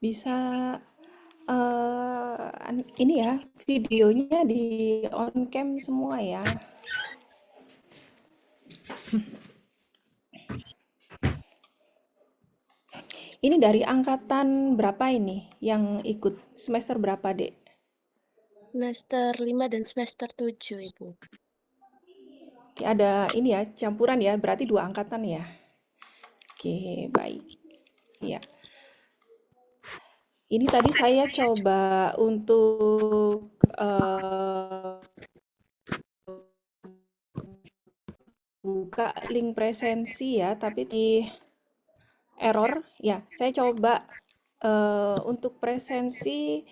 bisa ini ya, videonya di on cam semua ya. Ini dari angkatan berapa ini yang ikut? Semester berapa, Dek? Semester 5 dan semester 7, Ibu. Oke, ada ini ya, campuran ya, berarti dua angkatan ya. Oke, baik. Ya. Ini tadi saya coba untuk buka link presensi ya, tapi di error. Ya, saya coba untuk presensi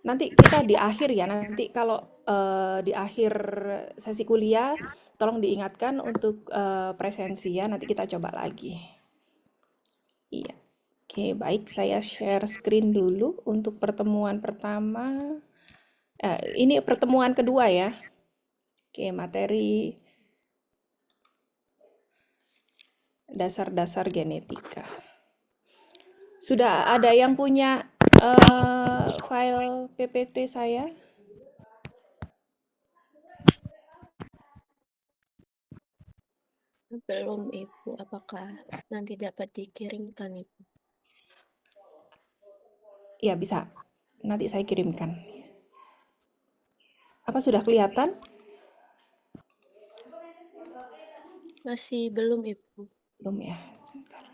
nanti kita di akhir ya. Nanti kalau di akhir sesi kuliah, tolong diingatkan untuk presensi ya. Nanti kita coba lagi. Iya. Oke, baik. Saya share screen dulu untuk pertemuan pertama. Ini pertemuan kedua ya. Oke, materi dasar-dasar genetika. Sudah ada yang punya file PPT saya? Belum, Ibu. Apakah nanti dapat dikirimkan, Ibu? Iya, bisa. Nanti saya kirimkan. Apa sudah kelihatan? Masih belum, Ibu. Belum ya, sebentar.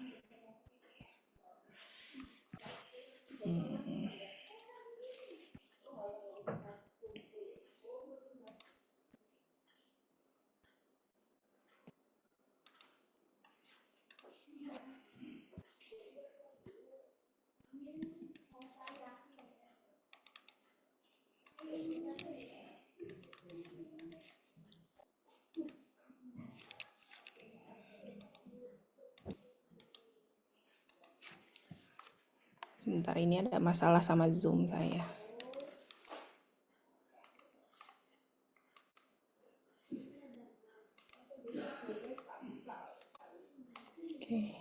Sebentar, ini ada masalah sama Zoom saya. Oke.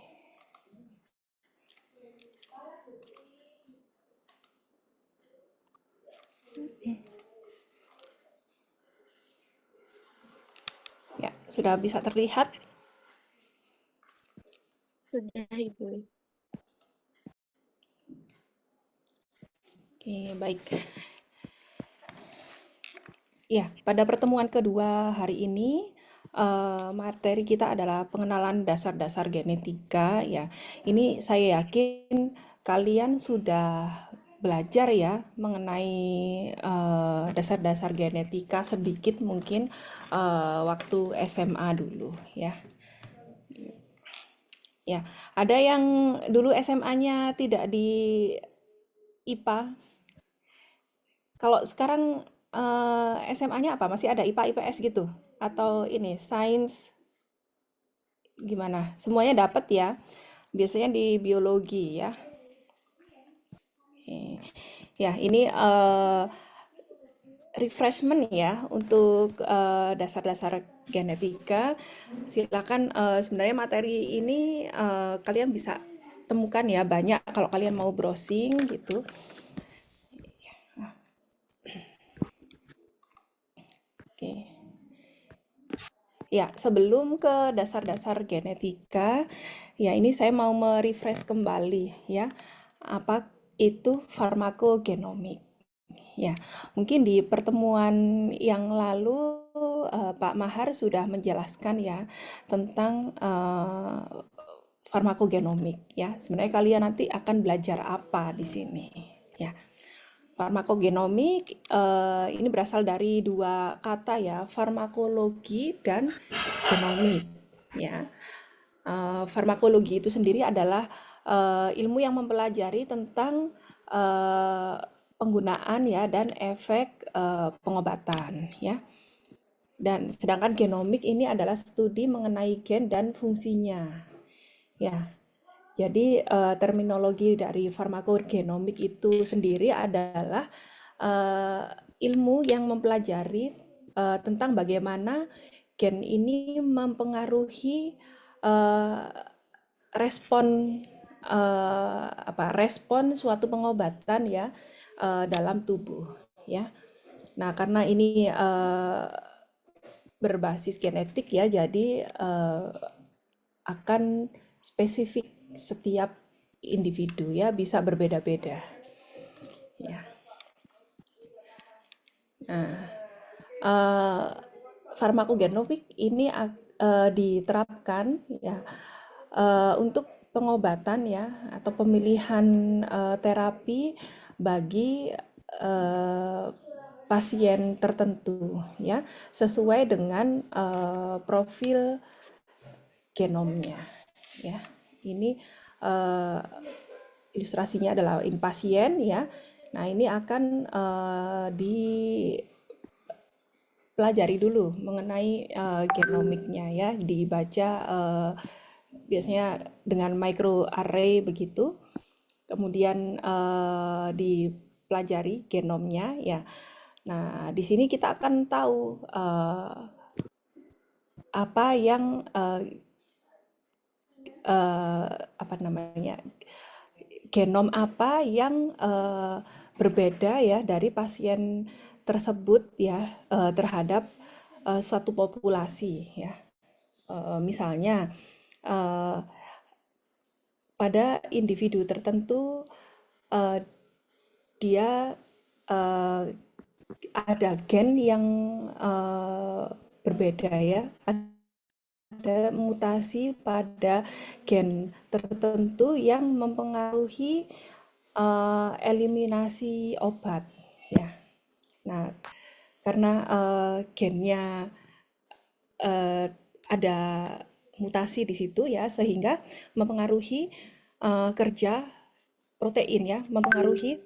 Ya, sudah bisa terlihat? Sudah, Ibu. Oke, baik. Ya, pada pertemuan kedua hari ini, materi kita adalah pengenalan dasar-dasar genetika ya. Ini saya yakin kalian sudah belajar ya mengenai dasar-dasar genetika sedikit mungkin waktu SMA dulu ya. Ya, ada yang dulu SMA-nya tidak di IPA. Kalau sekarang SMA-nya apa? Masih ada IPA IPS gitu? Atau ini sains gimana? Semuanya dapat ya? Biasanya di biologi ya. Oke. Ya, ini refreshment ya untuk dasar-dasar genetika. Silakan sebenarnya materi ini kalian bisa temukan ya banyak kalau kalian mau browsing gitu. Oke. Ya, sebelum ke dasar-dasar genetika, ya ini saya mau merefresh kembali ya. Apa itu farmakogenomik? Ya, mungkin di pertemuan yang lalu Pak Mahar sudah menjelaskan ya tentang farmakogenomik ya. Sebenarnya kalian nanti akan belajar apa di sini ya. Farmakogenomik ini berasal dari dua kata ya, farmakologi dan genomik ya. Farmakologi itu sendiri adalah ilmu yang mempelajari tentang penggunaan ya dan efek pengobatan ya. Dan sedangkan genomik ini adalah studi mengenai gen dan fungsinya ya. Jadi terminologi dari farmakogenomik itu sendiri adalah ilmu yang mempelajari tentang bagaimana gen ini mempengaruhi respon respon suatu pengobatan ya dalam tubuh ya. Nah, karena ini berbasis genetik ya, jadi akan spesifik setiap individu ya, bisa berbeda-beda ya. Nah, eh, farmakogenomik ini diterapkan ya untuk pengobatan ya atau pemilihan terapi bagi pasien tertentu ya sesuai dengan profil genomnya ya. Ini uh, ilustrasinya adalah in pasien ya. Nah, ini akan dipelajari dulu mengenai genomiknya ya, dibaca biasanya dengan microarray begitu. Kemudian dipelajari genomnya ya. Nah, di sini kita akan tahu apa yang apa namanya genom apa yang berbeda ya dari pasien tersebut ya terhadap suatu populasi ya. Misalnya pada individu tertentu dia ada gen yang berbeda ya. Ada mutasi pada gen tertentu yang mempengaruhi eliminasi obat ya. Nah, karena gennya ada mutasi di situ ya, sehingga mempengaruhi kerja protein ya, mempengaruhi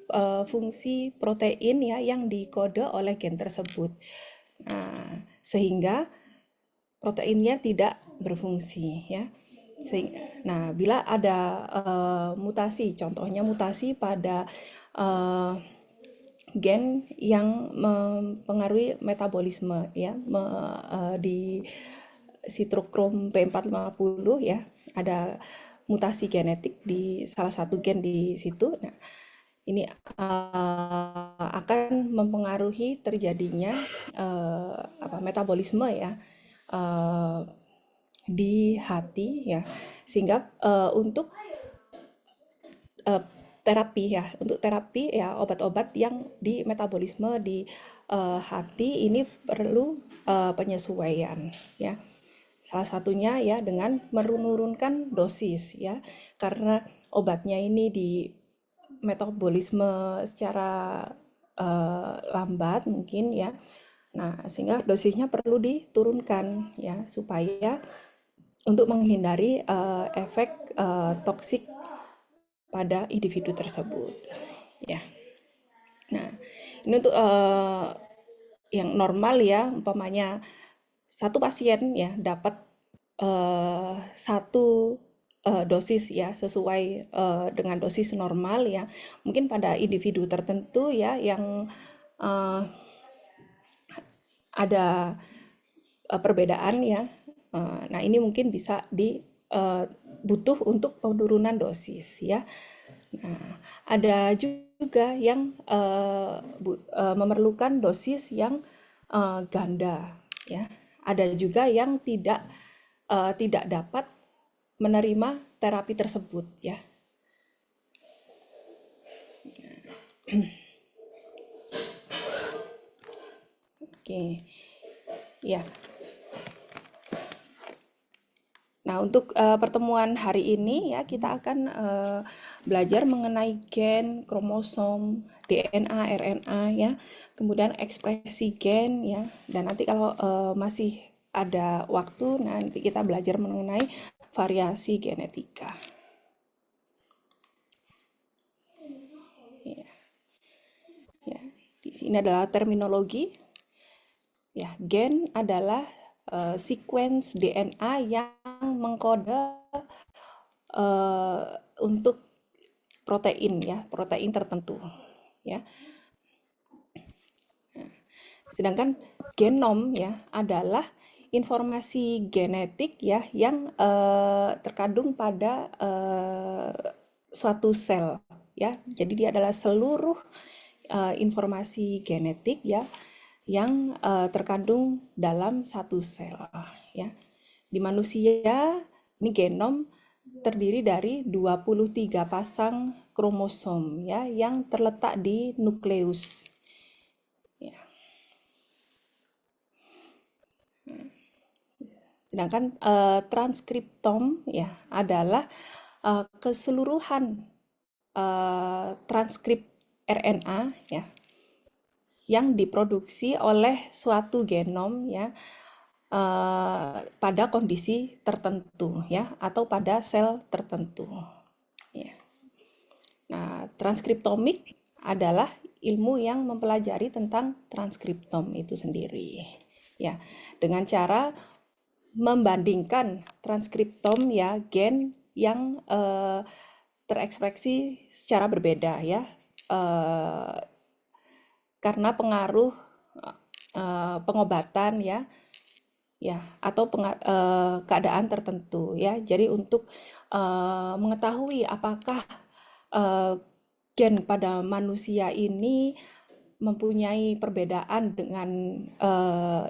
fungsi protein ya yang dikode oleh gen tersebut. Nah, sehingga proteinnya tidak berfungsi ya. Nah, bila ada mutasi, contohnya mutasi pada gen yang mempengaruhi metabolisme ya, di sitrokrom P450 ya, ada mutasi genetik di salah satu gen di situ. Nah, ini akan mempengaruhi terjadinya metabolisme ya di hati ya, sehingga untuk terapi ya obat-obat yang di metabolisme di hati ini perlu penyesuaian ya. Salah satunya ya dengan menurunkan dosis ya, karena obatnya ini di metabolisme secara lambat mungkin ya. Nah, sehingga dosisnya perlu diturunkan ya supaya untuk menghindari efek toksik pada individu tersebut ya. Nah, ini untuk yang normal ya, umpamanya satu pasien ya dapat satu dosis ya sesuai dengan dosis normal ya. Mungkin pada individu tertentu ya yang ada perbedaan ya. Nah, ini mungkin bisa butuh untuk penurunan dosis ya. Nah, ada juga yang memerlukan dosis yang ganda ya. Ada juga yang tidak dapat menerima terapi tersebut ya. Oke. Ya. Nah, untuk pertemuan hari ini ya kita akan belajar mengenai gen, kromosom, DNA, RNA ya, kemudian ekspresi gen ya, dan nanti kalau masih ada waktu nanti kita belajar mengenai variasi genetika. Ya. Ya, di sini adalah terminologi. Ya, gen adalah sequence DNA yang mengkode untuk protein ya, protein tertentu ya. Sedangkan genom ya adalah informasi genetik ya yang terkandung pada suatu sel ya. Jadi dia adalah seluruh informasi genetik ya yang terkandung dalam satu sel ya. Di manusia ini genom terdiri dari 23 pasang kromosom ya yang terletak di nukleus. Ya. Sedangkan transkriptom ya adalah keseluruhan transkrip RNA ya yang diproduksi oleh suatu genom ya pada kondisi tertentu ya atau pada sel tertentu ya. Nah, transkriptomik adalah ilmu yang mempelajari tentang transkriptom itu sendiri ya dengan cara membandingkan transkriptom ya gen yang terekspresi secara berbeda ya karena pengaruh pengobatan ya atau keadaan tertentu ya. Jadi untuk mengetahui apakah gen pada manusia ini mempunyai perbedaan dengan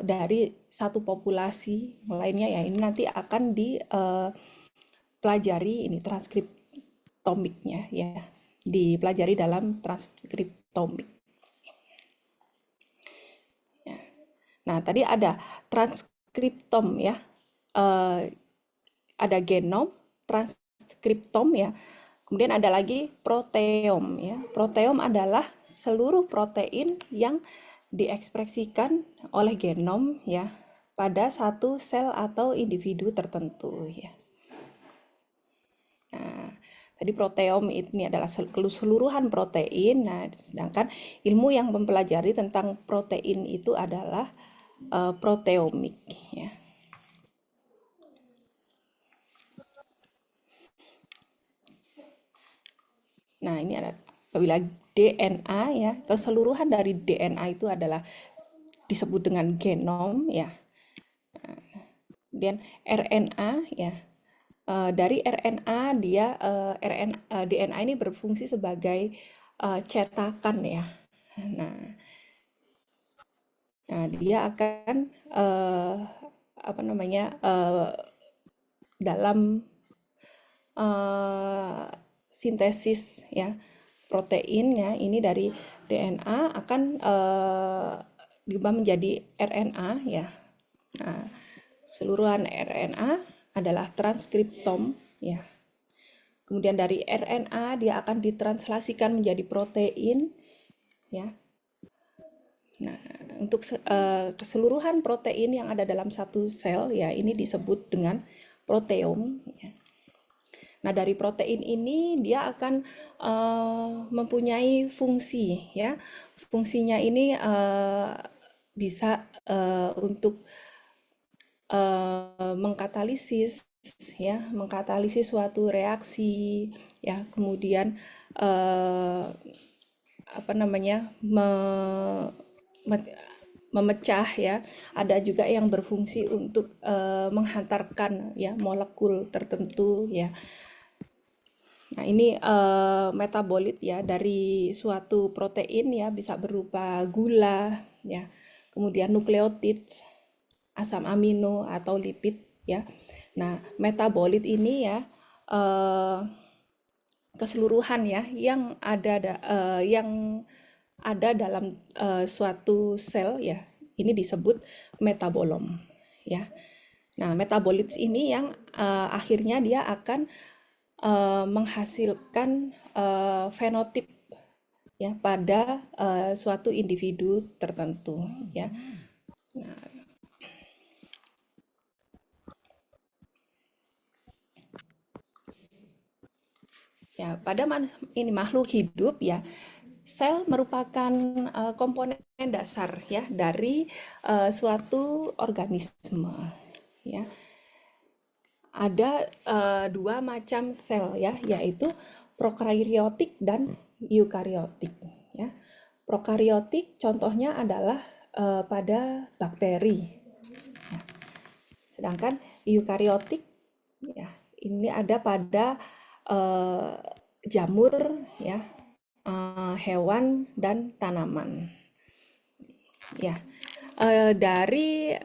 dari satu populasi lainnya ya, ini nanti akan dipelajari ini transkriptomiknya ya, dipelajari dalam transkriptomik. Nah, tadi ada transkriptom ya, ada genom, transkriptom ya, kemudian ada lagi proteom ya. Proteom adalah seluruh protein yang diekspresikan oleh genom ya pada satu sel atau individu tertentu ya. Nah, tadi proteom ini adalah keseluruhan protein. Nah, sedangkan ilmu yang mempelajari tentang protein itu adalah proteomik ya. Nah, ini ada apabila DNA ya, keseluruhan dari DNA itu adalah disebut dengan genom ya. Kemudian RNA ya. Dari RNA dia DNA ini berfungsi sebagai cetakan ya. Nah, dia akan dalam sintesis ya protein ya ini dari DNA akan diubah menjadi RNA ya. Nah, seluruhan RNA adalah transkriptom ya. Kemudian dari RNA dia akan ditranslasikan menjadi protein ya. Nah, untuk keseluruhan protein yang ada dalam satu sel ya ini disebut dengan proteom ya. Nah, dari protein ini dia akan mempunyai fungsi ya. Fungsinya ini bisa untuk mengkatalisis ya, mengkatalisis suatu reaksi ya, kemudian memecah ya. Ada juga yang berfungsi untuk menghantarkan ya molekul tertentu ya. Nah, ini metabolit ya dari suatu protein ya bisa berupa gula ya, kemudian nukleotid, asam amino atau lipid ya. Nah, metabolit ini ya keseluruhan ya yang ada dalam suatu sel ya. Ini disebut metabolom ya. Nah, metabolit ini yang akhirnya dia akan menghasilkan fenotip ya pada suatu individu tertentu ya. Nah, ya pada ini makhluk hidup ya sel merupakan komponen dasar ya dari suatu organisme ya. Ada dua macam sel ya, yaitu prokaryotik dan eukaryotik ya. Prokaryotik contohnya adalah pada bakteri. Ya. Sedangkan eukaryotik ya, ini ada pada jamur, ya, hewan dan tanaman. Ya, dari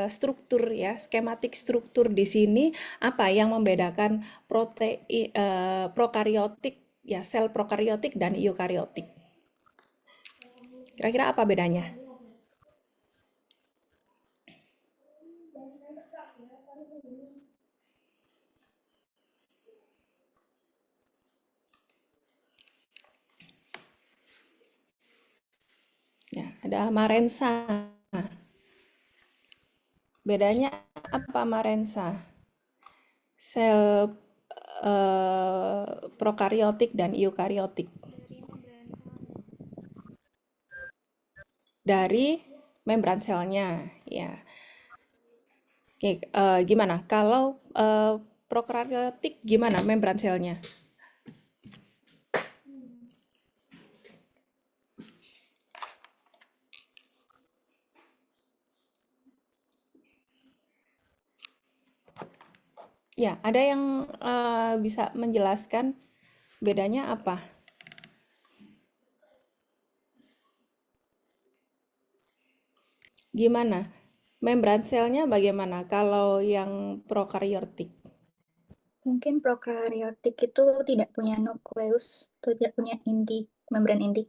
struktur ya, skematik struktur di sini apa yang membedakan prokariotik ya, sel prokariotik dan eukariotik? Kira-kira apa bedanya? Ya, ada Marensa. Bedanya apa Marensa? Sel prokariotik dan eukariotik. Dari membran selnya, ya. Oke, gimana? Kalau prokariotik gimana membran selnya? Ya, ada yang bisa menjelaskan bedanya apa? Gimana? Membran selnya bagaimana kalau yang prokariotik? Mungkin prokariotik itu tidak punya nukleus, atau tidak punya inti, membran inti.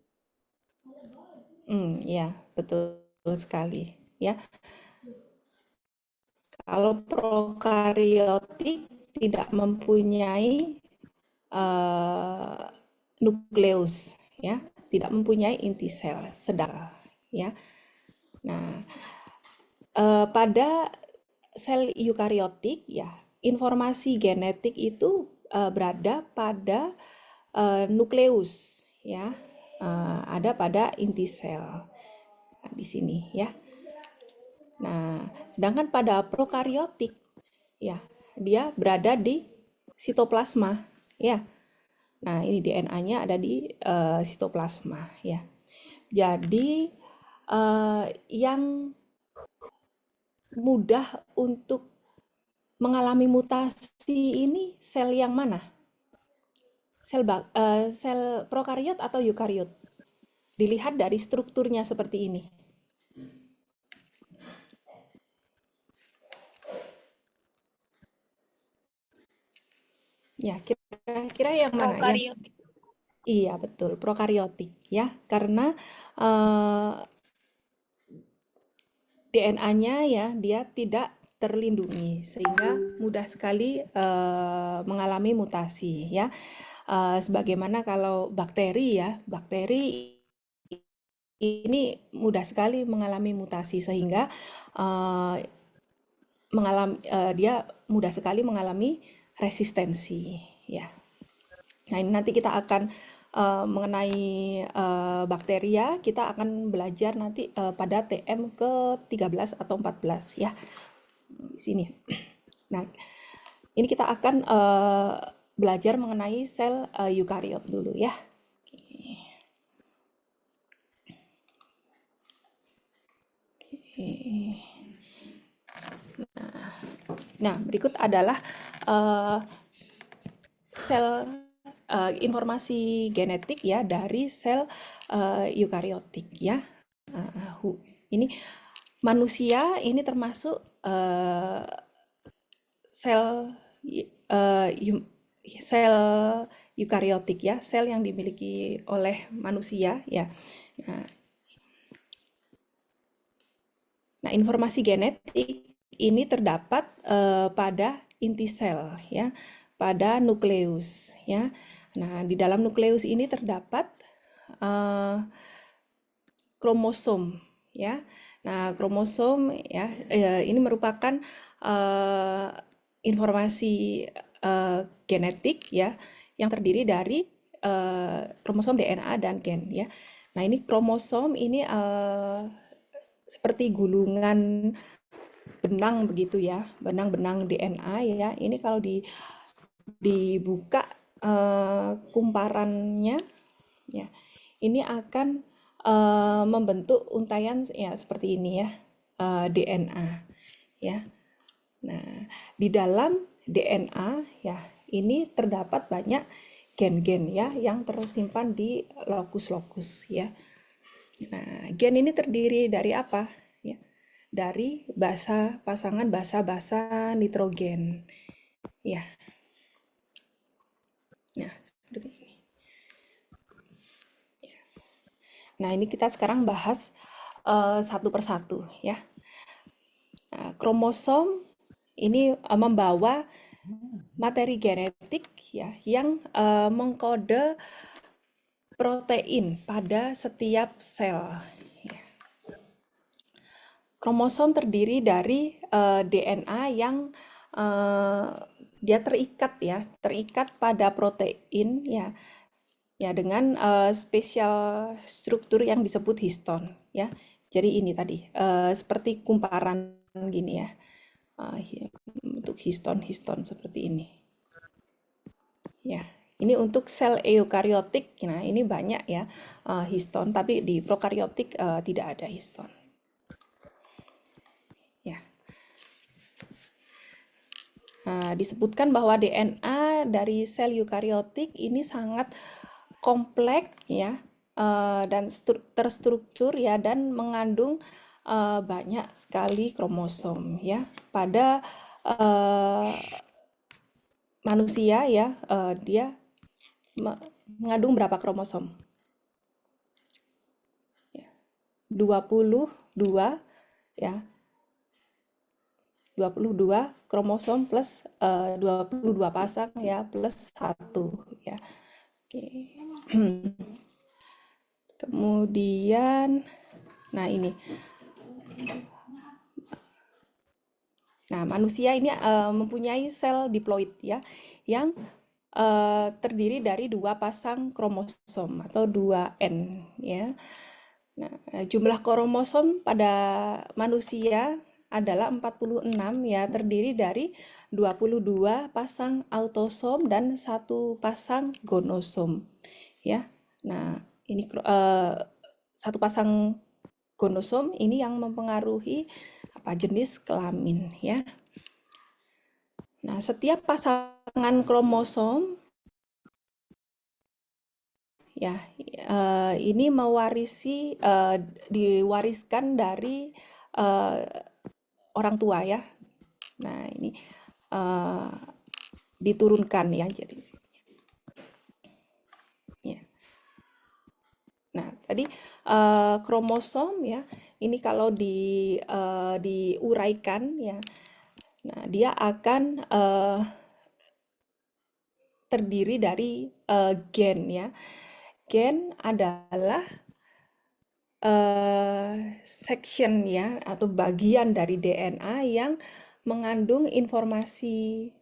Ya, betul sekali. Ya, kalau prokariotik tidak mempunyai nukleus, ya, tidak mempunyai inti sel, sedang, ya. Nah, pada sel eukariotik, ya, informasi genetik itu berada pada nukleus, ya, ada pada inti sel. Nah, di sini, ya. Nah, sedangkan pada prokariotik, ya, dia berada di sitoplasma, ya. Nah, ini DNA-nya ada di sitoplasma, ya. Jadi yang mudah untuk mengalami mutasi ini sel yang mana? Sel prokariot atau eukariot? Dilihat dari strukturnya seperti ini. Ya, kira-kira yang mana? Prokariotik. Iya, betul, prokariotik, ya. Karena DNA-nya ya dia tidak terlindungi sehingga mudah sekali mengalami mutasi, ya. Sebagaimana kalau bakteri ya, bakteri ini mudah sekali mengalami mutasi sehingga dia mudah sekali mengalami resistensi, ya. Nah, ini nanti kita akan mengenai bakteria, kita akan belajar nanti pada TM ke-13 atau 14, ya. Di sini. Nah, ini kita akan belajar mengenai sel eukariot dulu, ya. Nah, berikut adalah sel informasi genetik ya dari sel eukariotik, ya. Ini manusia ini termasuk sel sel eukariotik, ya, sel yang dimiliki oleh manusia, ya. Nah, informasi genetik ini terdapat pada inti sel, ya, pada nukleus, ya. Nah, di dalam nukleus ini terdapat kromosom, ya. Nah, kromosom ya ini merupakan informasi genetik ya yang terdiri dari kromosom DNA dan gen, ya. Nah, ini kromosom ini seperti gulungan benang begitu ya, benang-benang DNA ya. Ini kalau dibuka kumparannya ya, ini akan membentuk untayan ya seperti ini ya, DNA ya. Nah, di dalam DNA ya ini terdapat banyak gen-gen ya yang tersimpan di lokus-lokus ya. Nah, gen ini terdiri dari apa? Ya, dari pasangan basa-basa nitrogen. Ya, nah seperti ini. Nah, ini kita sekarang bahas satu persatu ya. Nah, kromosom ini membawa materi genetik ya yang mengkode protein pada setiap sel. Kromosom terdiri dari DNA yang dia terikat pada protein ya dengan spesial struktur yang disebut histon ya. Jadi ini tadi seperti kumparan gini ya. Untuk histon seperti ini. Ya, ini untuk sel eukariotik. Nah, ini banyak ya histon, tapi di prokariotik tidak ada histon. Ya. Disebutkan bahwa DNA dari sel eukariotik ini sangat kompleks ya dan terstruktur ya dan mengandung banyak sekali kromosom ya. Pada manusia ya dia mengandung berapa kromosom? 22 ya. 22 kromosom plus 22 pasang ya plus 1 ya. Oke. Kemudian nah ini. Nah, manusia ini mempunyai sel diploid ya yang terdiri dari 2 pasang kromosom atau 2N ya. Nah, jumlah kromosom pada manusia adalah 46 ya, terdiri dari 22 pasang autosom dan 1 pasang gonosom ya. Nah, ini 1 pasang gonosom ini yang mempengaruhi jenis kelamin ya. Nah, setiap pasangan kromosom ya ini diwariskan dari orang tua ya. Nah, ini diturunkan ya jadi. Ya. Nah, tadi kromosom ya, ini kalau diuraikan ya. Nah, dia akan terdiri dari gen ya. Gen adalah section ya atau bagian dari DNA yang mengandung informasi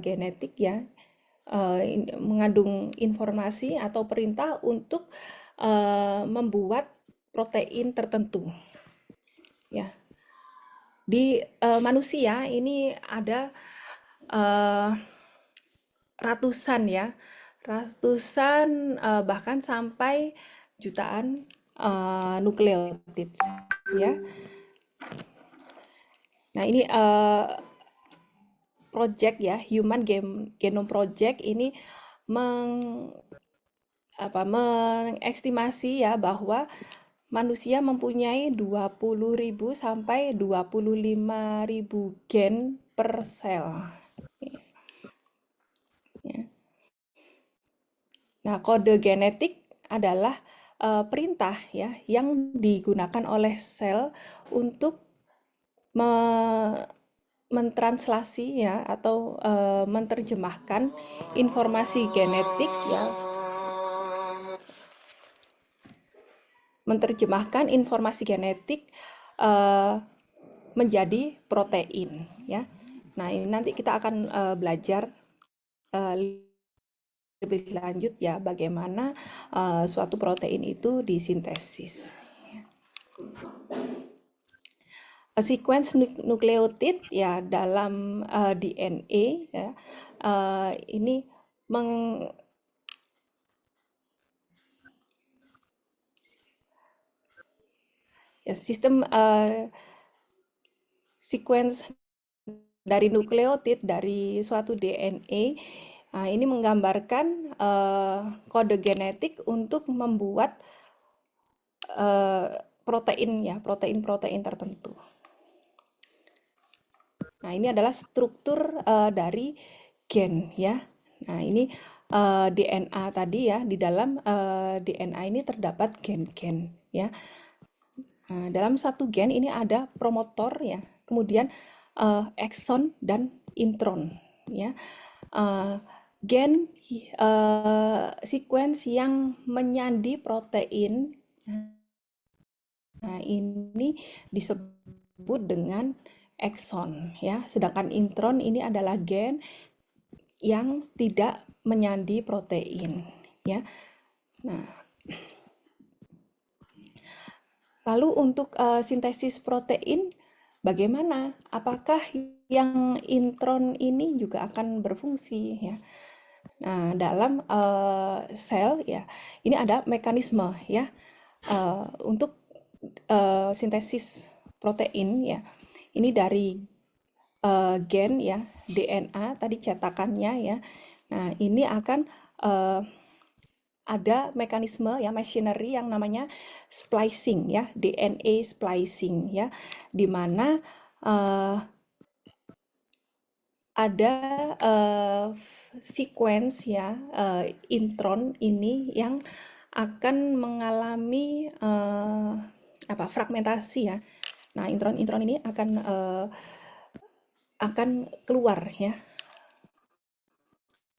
genetik ya, mengandung informasi atau perintah untuk membuat protein tertentu ya. Di manusia ini ada ratusan ya, bahkan sampai jutaan nukleotid ya. Nah, ini project ya, Human Genome Project ini mengestimasi ya bahwa manusia mempunyai 20.000 sampai 25.000 gen per sel. Ya. Nah, kode genetik adalah perintah ya yang digunakan oleh sel untuk mentranslasi ya atau menerjemahkan informasi genetik ya, menjadi protein ya. Nah, ini nanti kita akan belajar lebih lanjut ya bagaimana suatu protein itu disintesis. Sequence nukleotid ya dalam DNA ya, ini sistem sequence dari nukleotid dari suatu DNA Nah, ini menggambarkan kode genetik untuk membuat protein ya, protein-protein tertentu. Nah, ini adalah struktur dari gen ya. Nah, ini DNA tadi ya, di dalam DNA ini terdapat gen-gen ya. Nah, dalam satu gen ini ada promotor ya, kemudian ekson dan intron ya. Gen sequence yang menyandi protein, nah ini disebut dengan ekson ya. Sedangkan intron ini adalah gen yang tidak menyandi protein ya. Nah, lalu untuk sintesis protein bagaimana? Apakah yang intron ini juga akan berfungsi ya? Nah, dalam sel ya, ini ada mekanisme ya untuk sintesis protein ya. Ini dari gen ya, DNA tadi cetakannya ya. Nah, ini akan ada mekanisme ya, machinery yang namanya splicing ya, DNA splicing ya, di mana ada sequence ya, intron ini yang akan mengalami fragmentasi ya. Nah, intron-intron ini akan keluar ya.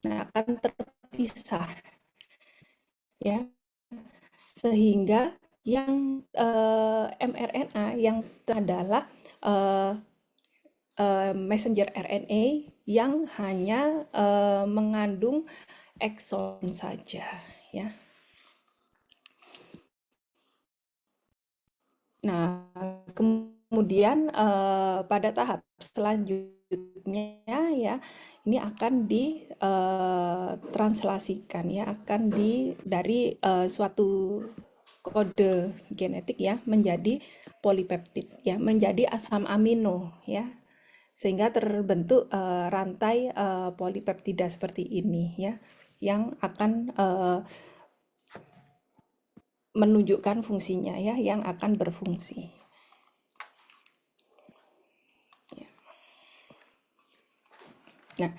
Nah, akan terpisah ya. Sehingga yang mRNA yang adalah messenger RNA yang hanya mengandung ekson saja ya. Nah, kemudian pada tahap selanjutnya ya, ini akan ditranslasikan ya, akan dari suatu kode genetik ya menjadi polipeptid ya, menjadi asam amino ya, sehingga terbentuk rantai polipeptida seperti ini ya, yang akan menunjukkan fungsinya ya, yang akan berfungsi. Nah,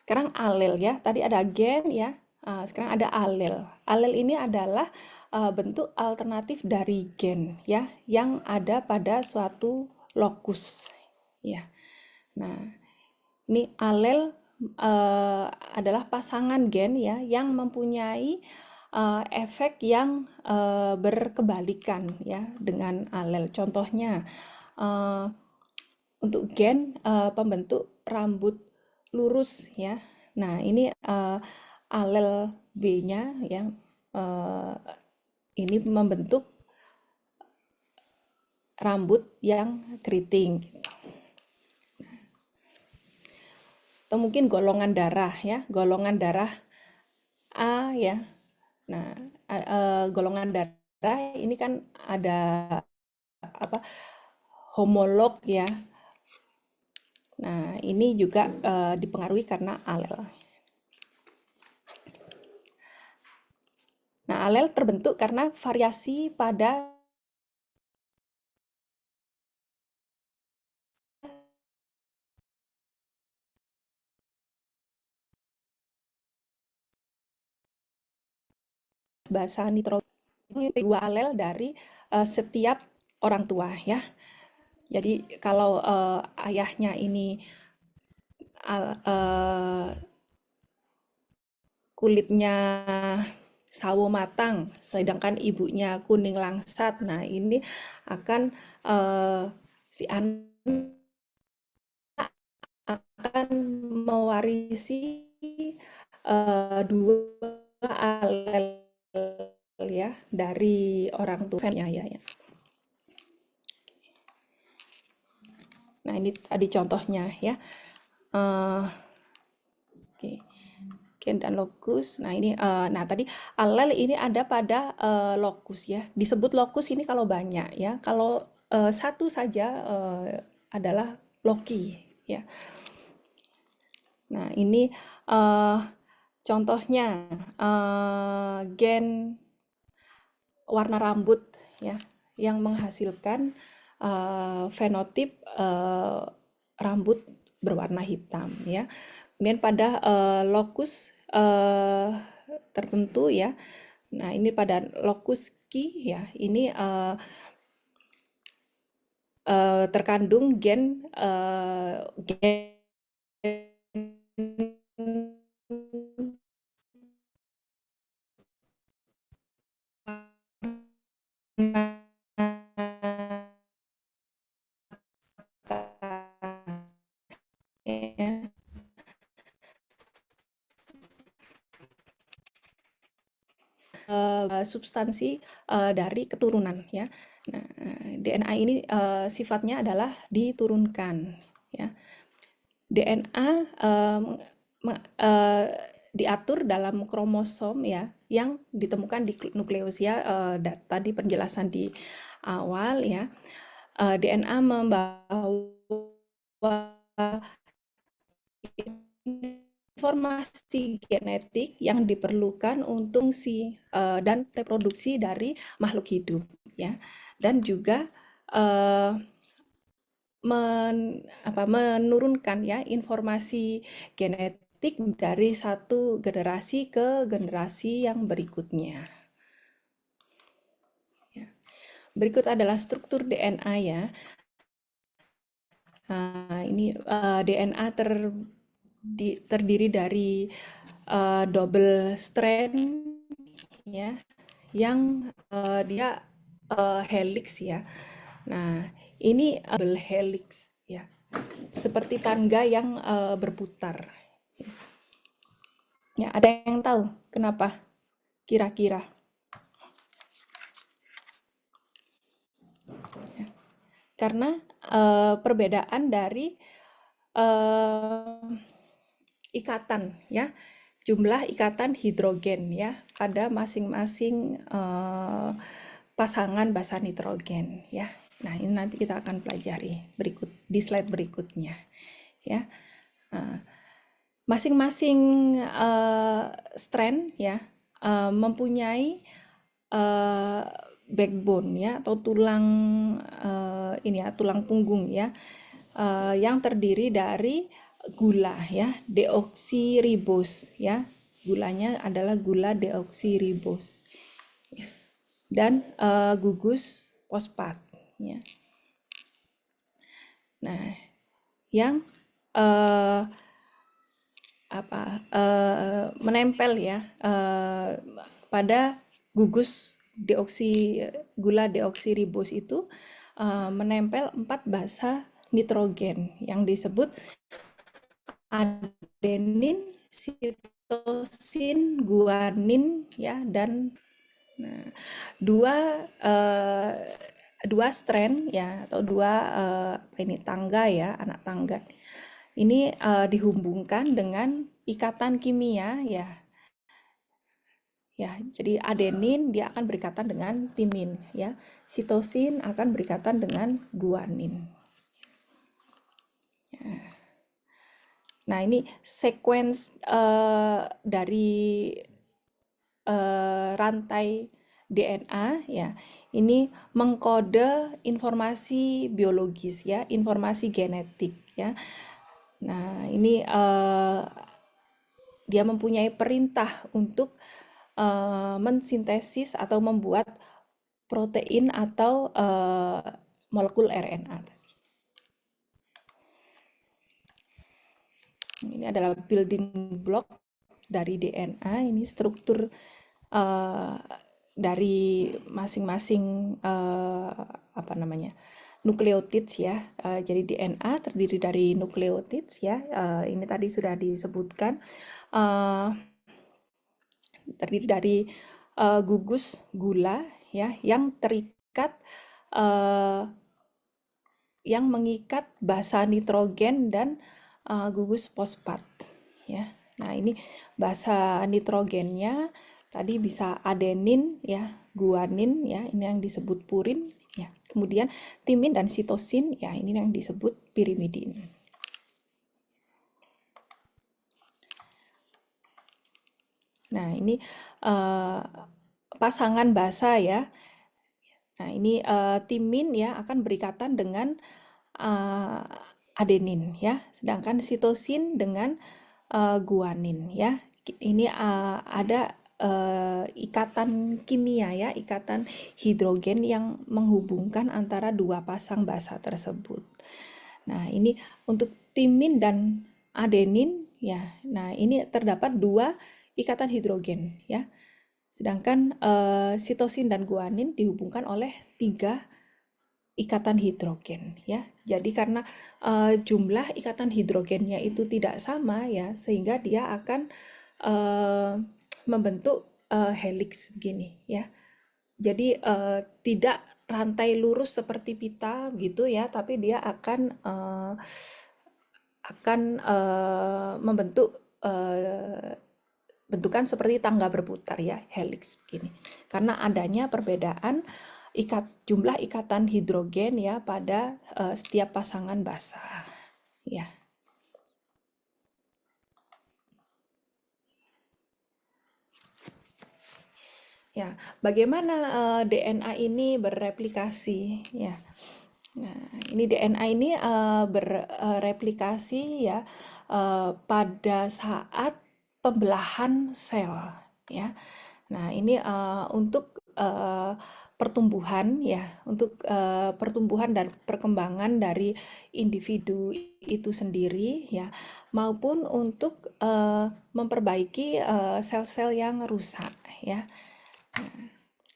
sekarang alel ya. Tadi ada gen ya. Sekarang ada alel. Alel ini adalah bentuk alternatif dari gen ya, yang ada pada suatu lokus ya. Nah, ini alel adalah pasangan gen ya yang mempunyai efek yang berkebalikan ya dengan alel. Contohnya untuk gen pembentuk rambut lurus ya. Nah, ini alel B-nya ya. Ini membentuk rambut yang keriting. Atau mungkin golongan darah ya, golongan darah A ya. Nah, golongan darah ini kan ada homolog ya. Nah, ini juga dipengaruhi karena alel. Nah, alel terbentuk karena variasi pada basa nitrogen itu dua alel dari setiap orang tua ya. Jadi kalau ayahnya ini kulitnya sawo matang, sedangkan ibunya kuning langsat. Nah, ini akan si anak akan mewarisi dua alel ya dari orang tuanya ya. Nah, ini tadi contohnya ya. Oke. Gen dan lokus. Nah, ini nah tadi alel ini ada pada lokus ya. Disebut lokus ini kalau banyak ya. Kalau satu saja adalah loci ya. Nah, ini contohnya gen warna rambut ya yang menghasilkan fenotip rambut berwarna hitam ya. Kemudian pada lokus tertentu ya. Nah, ini pada lokus Q ya. Ini terkandung gen ya, substansi dari keturunan ya. Nah, DNA ini sifatnya adalah diturunkan ya. DNA diatur dalam kromosom ya yang ditemukan di nukleus ya, tadi penjelasan di awal ya. DNA membawa informasi genetik yang diperlukan untuk fungsi dan reproduksi dari makhluk hidup ya, dan juga menurunkan ya informasi genetik dari satu generasi ke generasi yang berikutnya. Ya. Berikut adalah struktur DNA ya. Nah, ini DNA terdiri dari double strand ya, yang dia helix ya. Nah, ini double helix ya, seperti tangga yang berputar. Ya, ada yang tahu kenapa? Kira-kira? Ya. Karena perbedaan dari ikatan ya, jumlah ikatan hidrogen ya pada masing-masing pasangan basa nitrogen ya. Nah, ini nanti kita akan pelajari di slide berikutnya ya. Masing-masing strand ya mempunyai backbone ya atau tulang ini ya, tulang punggung ya, yang terdiri dari gula ya, deoksiribos ya. Gulanya adalah gula deoksiribos dan gugus fosfat ya. Nah, yang menempel ya pada gugus gula deoksiribos itu menempel 4 basa nitrogen yang disebut adenin, sitosin, guanin ya, dan dua strand ya atau dua tangga ya, anak tangga ini dihubungkan dengan ikatan kimia ya. Ya, jadi adenin dia akan berikatan dengan timin ya. Sitosin akan berikatan dengan guanin. Ya. Nah, ini sequence dari rantai DNA ya. Ini mengkode informasi biologis ya, informasi genetik ya. Nah, ini dia mempunyai perintah untuk mensintesis atau membuat protein atau molekul RNA. Ini adalah building block dari DNA. Ini struktur dari masing-masing nukleotids ya. Jadi DNA terdiri dari nukleotids ya. Ini tadi sudah disebutkan. Terdiri dari gugus gula ya yang terikat yang mengikat basa nitrogen dan gugus fosfat ya. Nah, ini basa nitrogennya tadi bisa adenin ya, guanin ya, ini yang disebut purin ya. Kemudian timin dan sitosin ya, ini yang disebut pirimidin. Nah, ini pasangan basa ya. Nah, ini timin ya akan berikatan dengan adenin ya, sedangkan sitosin dengan guanin ya. Ini ada ikatan kimia ya, ikatan hidrogen yang menghubungkan antara dua pasang basa tersebut. Nah, ini untuk timin dan adenin ya. Nah, ini terdapat dua ikatan hidrogen ya. Sedangkan sitosin dan guanin dihubungkan oleh tiga ikatan hidrogen ya. Jadi karena jumlah ikatan hidrogennya itu tidak sama ya, sehingga dia akan membentuk helix begini ya. Jadi tidak rantai lurus seperti pita gitu ya, tapi dia akan membentuk bentukan seperti tangga berputar ya, helix begini. Karena adanya perbedaan jumlah ikatan hidrogen ya pada setiap pasangan basa ya. Ya, bagaimana DNA ini bereplikasi ya. Nah, ini DNA ini bereplikasi ya pada saat pembelahan sel ya. Nah, ini untuk pertumbuhan ya, untuk pertumbuhan dan perkembangan dari individu itu sendiri ya, maupun untuk memperbaiki sel-sel yang rusak ya.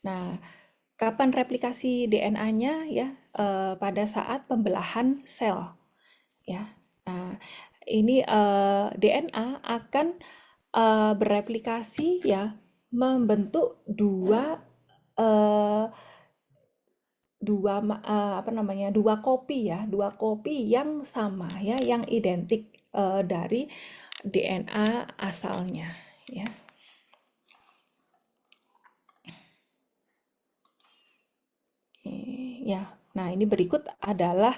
Nah, kapan replikasi DNA-nya ya? Pada saat pembelahan sel ya. Nah, ini DNA akan bereplikasi ya, membentuk dua dua kopi yang sama ya, yang identik dari DNA asalnya ya. Ya, nah ini berikut adalah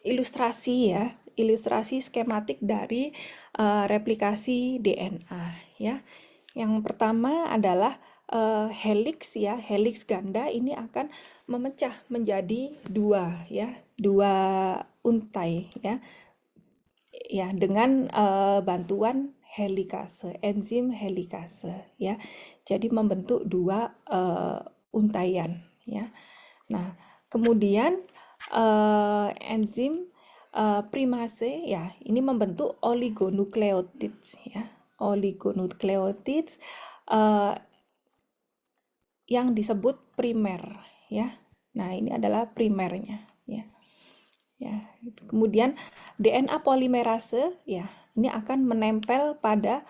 ilustrasi ya, ilustrasi skematik dari replikasi DNA ya. Yang pertama adalah helix ya, helix ganda ini akan memecah menjadi dua ya, dua untai ya. Ya, dengan bantuan helikase, enzim helikase ya. Jadi membentuk dua untaian ya. Nah, kemudian enzim primase ya, ini membentuk oligonukleotids ya. Oligonukleotids yang disebut primer ya. Nah, ini adalah primernya ya. Ya, kemudian DNA polimerase ya, ini akan menempel pada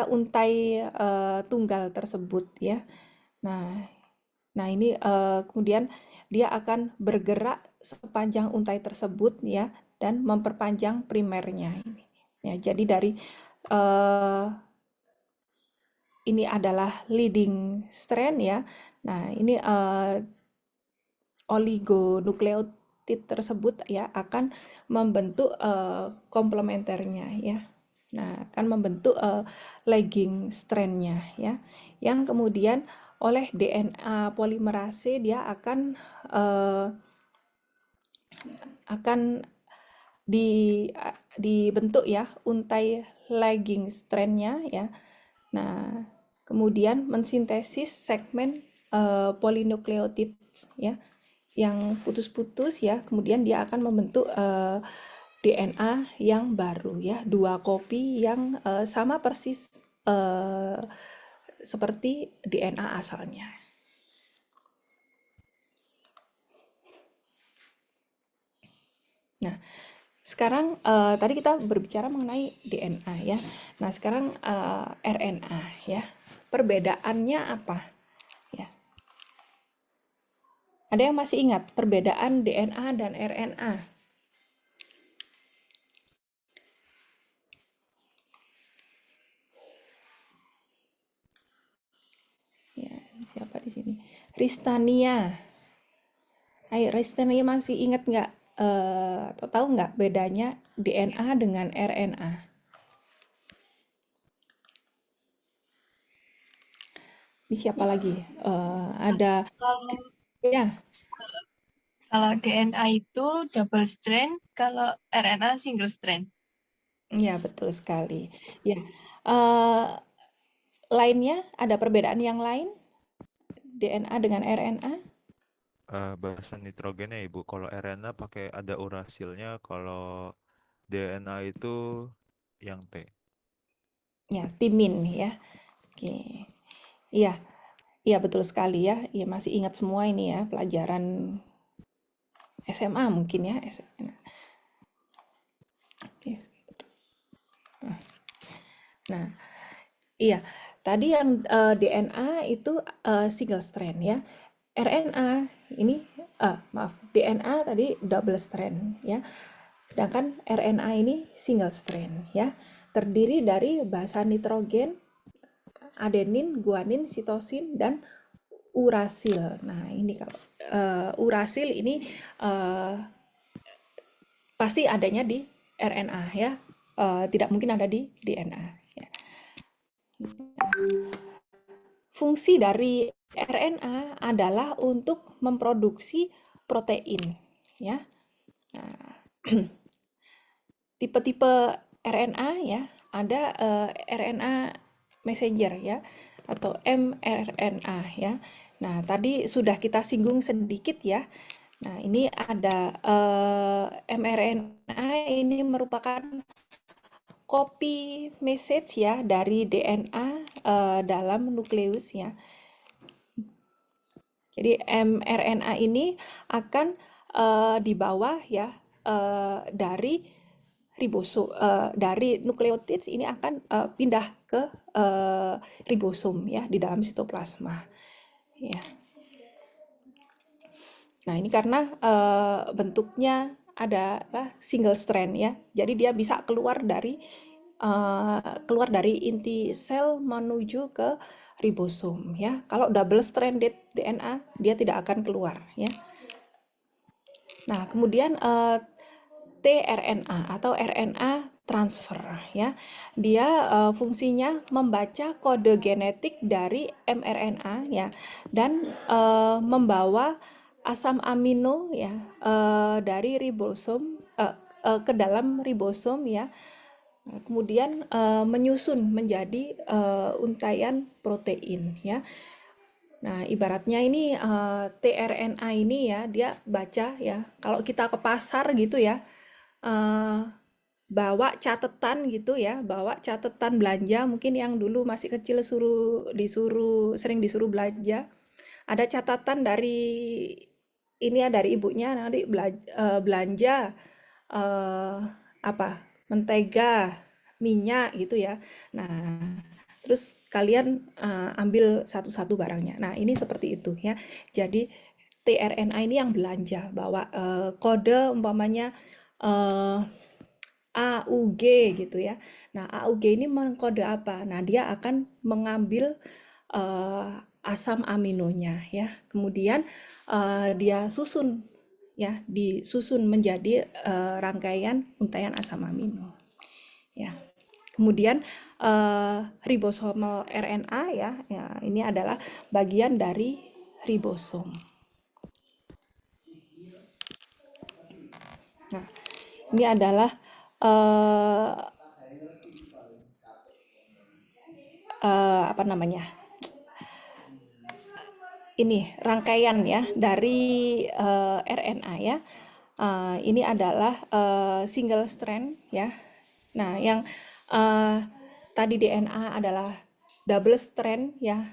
untai tunggal tersebut ya. Nah ini kemudian dia akan bergerak sepanjang untai tersebut ya, dan memperpanjang primernya ini. Ya, jadi dari ini adalah leading strand ya. Nah, ini oligonukleotid tersebut ya akan membentuk komplementernya ya. Nah, akan membentuk lagging strandnya ya. Yang kemudian oleh DNA polimerase dia akan dibentuk ya untai lagging strandnya ya. Nah, kemudian mensintesis segmen polinukleotid ya, yang putus-putus ya, kemudian dia akan membentuk DNA yang baru ya, dua kopi yang sama persis seperti DNA asalnya. Nah, sekarang tadi kita berbicara mengenai DNA ya. Nah, sekarang RNA ya. Perbedaannya apa? Ya. Ada yang masih ingat perbedaan DNA dan RNA? Ya, siapa di sini? Ristania. Ayo, Ristania masih ingat nggak Atau tahu nggak bedanya DNA dengan RNA? Ini siapa lagi? Ada Kalau ya, kalau DNA itu double strand, kalau RNA single strand. ya betul sekali. Ya, eh, lainnya ada perbedaan yang lain DNA dengan RNA? Bahan nitrogennya Ibu. Kalau RNA pakai ada urasilnya, kalau DNA itu yang T. Ya, timin ya. Oke. Iya, iya betul sekali ya. Iya masih ingat semua ini ya pelajaran SMA mungkin ya. Oke. Nah, iya. Tadi yang DNA itu single strand ya. RNA ini maaf, DNA tadi double strand ya. Sedangkan RNA ini single strand ya. Terdiri dari basan nitrogen, adenin, guanin, sitosin dan urasil. Nah, ini kalau urasil ini pasti adanya di RNA ya. Tidak mungkin ada di DNA ya. Fungsi dari RNA adalah untuk memproduksi protein ya. Nah, tipe-tipe RNA ya, ada RNA messenger ya atau mRNA ya. Nah, tadi sudah kita singgung sedikit ya. Nah, ini ada mRNA ini merupakan copy message ya dari DNA dalam nukleus ya. Jadi mRNA ini akan dibawa ya dari ribosom dari nukleotid ini akan pindah ke ribosom ya di dalam sitoplasma ya. Nah, ini karena bentuknya adalah single strand ya. Jadi dia bisa keluar dari inti sel menuju ke ribosom ya. Kalau double stranded DNA dia tidak akan keluar ya. Nah, kemudian tRNA atau RNA transfer ya. Dia fungsinya membaca kode genetik dari mRNA ya dan membawa asam amino ya dari ribosom ke dalam ribosom ya. Kemudian menyusun menjadi untaian protein ya. Nah, ibaratnya ini tRNA ini ya, dia baca ya. Kalau kita ke pasar gitu ya, bawa catatan gitu ya, bawa catatan belanja mungkin yang dulu masih kecil sering disuruh belanja. Ada catatan dari ini ya dari ibunya nanti belanja apa? Mentega, minyak gitu ya. Nah, terus kalian ambil satu-satu barangnya. Nah, ini seperti itu ya. Jadi tRNA ini yang belanja, bawa kode umpamanya AUG gitu ya. Nah, AUG ini mengkode apa? Nah, dia akan mengambil asam aminonya ya. Kemudian dia susun ya, disusun menjadi rangkaian untaian asam amino. Ya. Kemudian ribosomal RNA ya, ini adalah bagian dari ribosom. Nah, ini adalah apa namanya? Ini rangkaian ya dari RNA ya. Ini adalah single strand ya. Nah, yang tadi DNA adalah double strand ya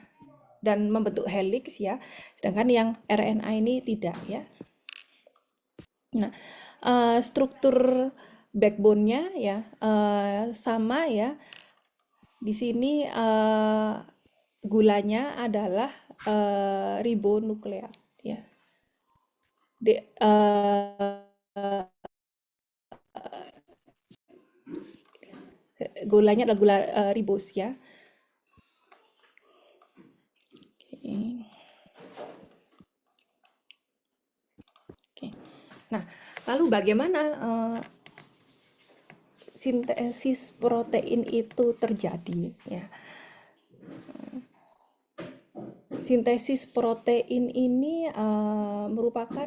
dan membentuk helix ya. Sedangkan yang RNA ini tidak ya. Nah, struktur backbone-nya ya sama ya. Di sini gulanya adalah ribonukleat ya. Gulanya adalah gula ribos ya. Oke. Nah, Lalu bagaimana sintesis protein itu terjadi ya? Sintesis protein ini merupakan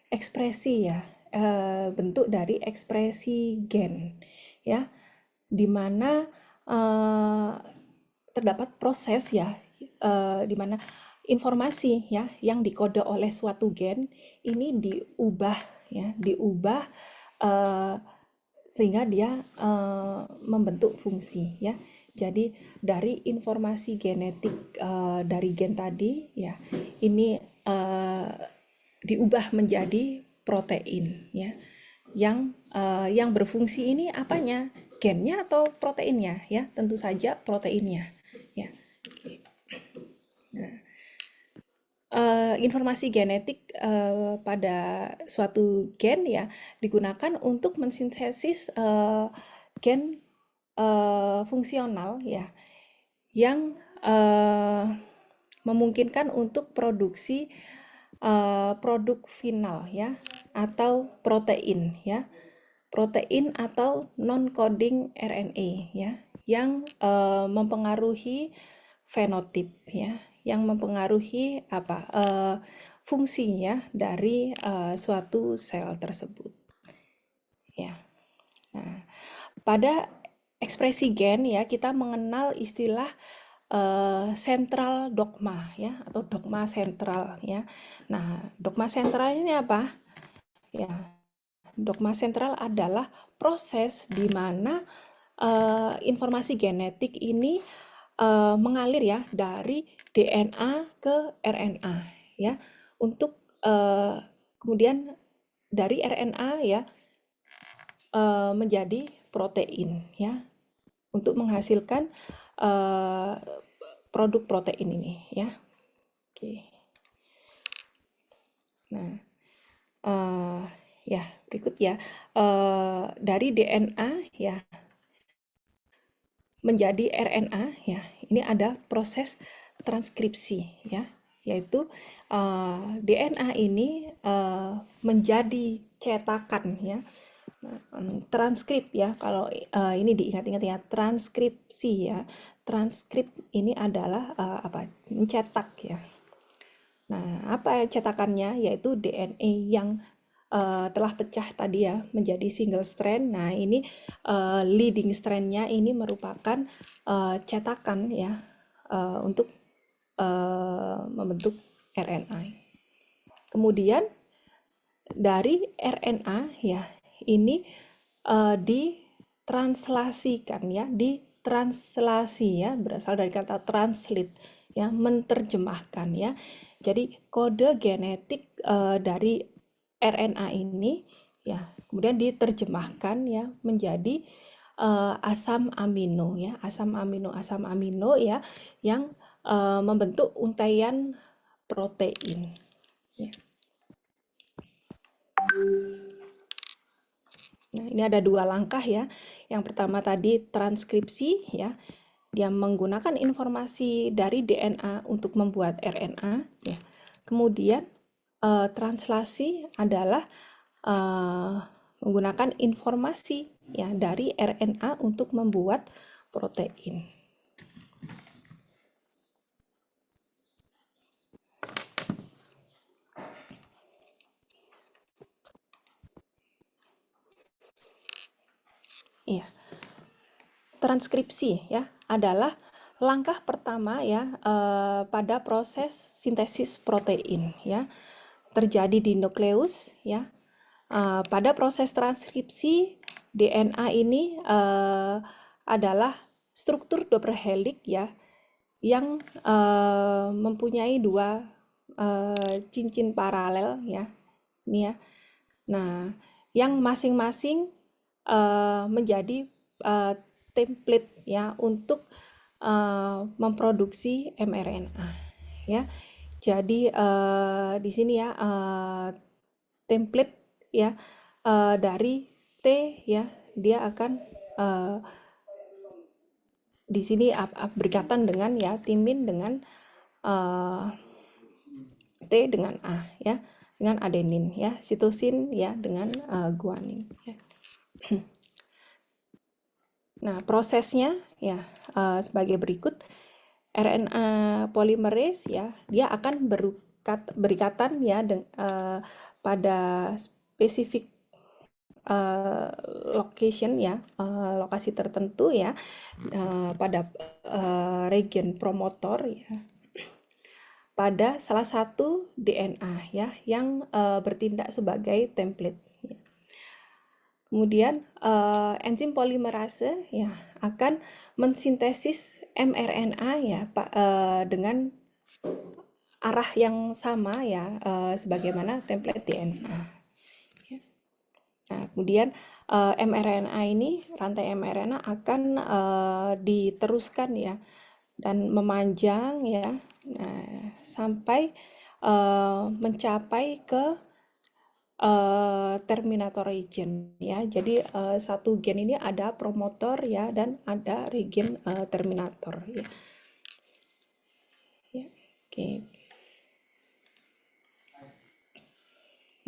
ekspresi ya, bentuk dari ekspresi gen ya, di mana terdapat proses ya, di mana informasi ya yang dikode oleh suatu gen ini diubah ya, sehingga dia membentuk fungsi ya. Jadi dari informasi genetik dari gen tadi ya, ini diubah menjadi protein ya. Yang berfungsi ini apanya? Gennya atau proteinnya ya? Tentu saja proteinnya ya. Oke. Nah, informasi genetik pada suatu gen ya digunakan untuk mensintesis gen fungsional ya, yang memungkinkan untuk produksi produk final ya, atau protein ya, protein atau non-coding RNA ya, yang mempengaruhi fenotip ya, yang mempengaruhi fungsinya dari suatu sel tersebut ya. Nah, pada ekspresi gen ya, kita mengenal istilah sentral dogma ya, atau dogma sentral ya. Nah, dogma sentral ini apa? Ya, dogma sentral adalah proses di mana informasi genetik ini mengalir ya dari DNA ke RNA ya, untuk kemudian dari RNA ya menjadi protein ya, untuk menghasilkan produk protein ini ya. Oke. Nah, ya berikut ya, dari DNA ya menjadi RNA ya, ini ada proses transkripsi ya, yaitu DNA ini menjadi cetakan ya. Transkrip ya, kalau ini diingat-ingat ya, transkripsi ya. Transkrip ini adalah mencetak ya. Nah, apa cetakannya? Yaitu DNA yang telah pecah tadi ya menjadi single strand. Nah, ini leading strand-nya ini merupakan cetakan ya, untuk membentuk RNA. Kemudian dari RNA ya, ini ditranslasikan ya, ditranslasi ya, berasal dari kata translate ya, menerjemahkan ya. Jadi kode genetik dari RNA ini ya kemudian diterjemahkan ya menjadi asam amino ya, asam amino ya, yang membentuk untaian protein ya. Nah, ini ada dua langkah ya. Yang pertama tadi transkripsi ya, dia menggunakan informasi dari DNA untuk membuat RNA ya. Kemudian translasi adalah menggunakan informasi ya dari RNA untuk membuat protein. Iya. Transkripsi ya adalah langkah pertama ya pada proses sintesis protein ya, terjadi di nukleus ya. Pada proses transkripsi DNA ini adalah struktur double helix ya, yang mempunyai dua cincin paralel ya, ini ya. Nah, yang masing-masing menjadi template ya untuk memproduksi mRNA ya. Jadi di sini ya template ya dari T ya, dia akan di sini berkaitan dengan ya timin dengan T dengan A ya, dengan adenin ya, sitosin ya dengan guanin ya. Nah, prosesnya ya sebagai berikut. RNA polymerase ya, dia akan berikatan ya pada spesifik location ya, lokasi tertentu ya, pada region promotor ya, pada salah satu DNA ya yang bertindak sebagai template. Ya. Kemudian enzim polimerase ya akan mensintesis mRNA ya dengan arah yang sama ya sebagaimana template DNA. Ya. Nah, kemudian mRNA ini, rantai mRNA akan diteruskan ya dan memanjang ya sampai mencapai ke terminator region ya. Jadi satu gen ini ada promotor ya dan ada region terminator ya. Ya, oke.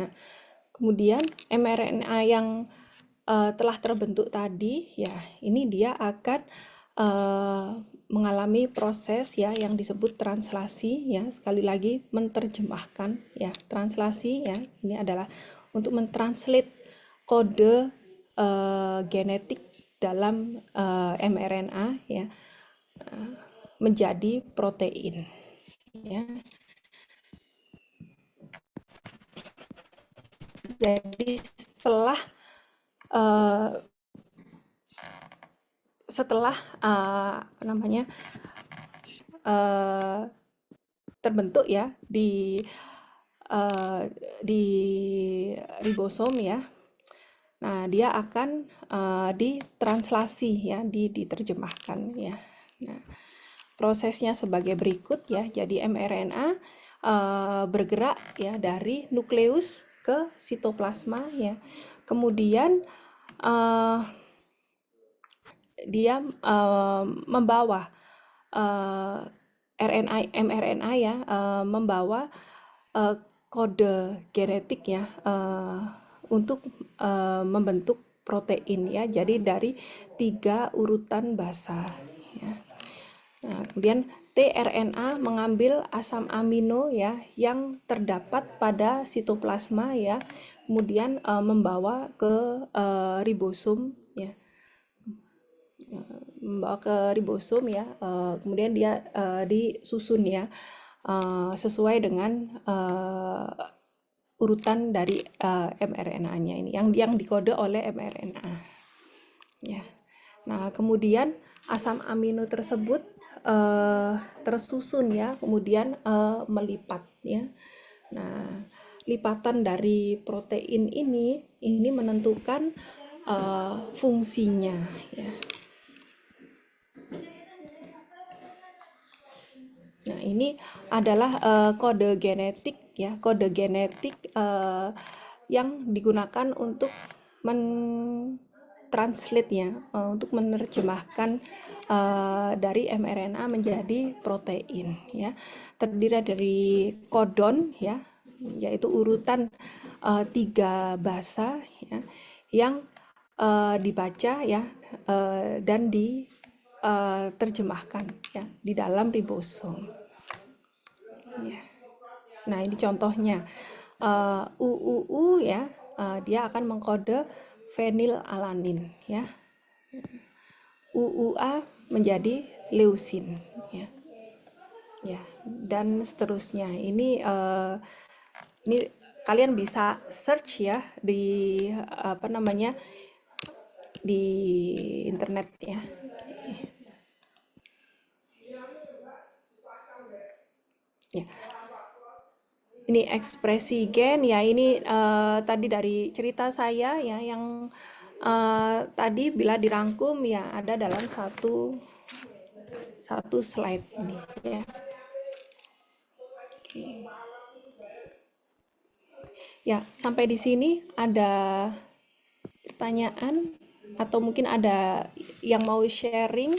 Nah, kemudian mRNA yang telah terbentuk tadi ya, ini dia akan mengalami proses ya yang disebut translasi ya. Sekali lagi menerjemahkan ya. Translasi ya, ini adalah untuk mentranslate kode genetik dalam mRNA ya menjadi protein ya. Jadi setelah terbentuk ya di ribosom ya. Nah, dia akan ditranslasi ya, diterjemahkan ya. Nah, prosesnya sebagai berikut ya. Jadi mRNA bergerak ya dari nukleus ke sitoplasma ya. Kemudian dia membawa mRNA ya, membawa kode genetik ya untuk membentuk protein ya. Jadi dari 3 urutan basa ya. Nah, kemudian tRNA mengambil asam amino ya yang terdapat pada sitoplasma ya, kemudian membawa ke ribosom ya, membawa ke ribosom ya, kemudian dia disusun ya sesuai dengan urutan dari mRNA-nya ini yang dikode oleh mRNA ya. Nah, kemudian asam amino tersebut tersusun ya, kemudian melipat ya. Nah, lipatan dari protein ini menentukan fungsinya ya. Nah, ini adalah kode genetik ya, kode genetik yang digunakan untuk mentranslate ya, untuk menerjemahkan dari mRNA menjadi protein ya. Terdiri dari kodon ya, yaitu urutan 3 basa ya, yang dibaca ya dan diterjemahkan ya di dalam ribosom. Ya. Nah, ini contohnya UUU ya, dia akan mengkode fenilalanin ya. UUA menjadi leusin ya. Ya, dan seterusnya. Ini kalian bisa search ya di di internet ya. Ya. Ini ekspresi gen ya, ini tadi dari cerita saya ya yang tadi bila dirangkum ya ada dalam satu slide ini ya. Oke. Ya, sampai di sini ada pertanyaan atau mungkin ada yang mau sharing?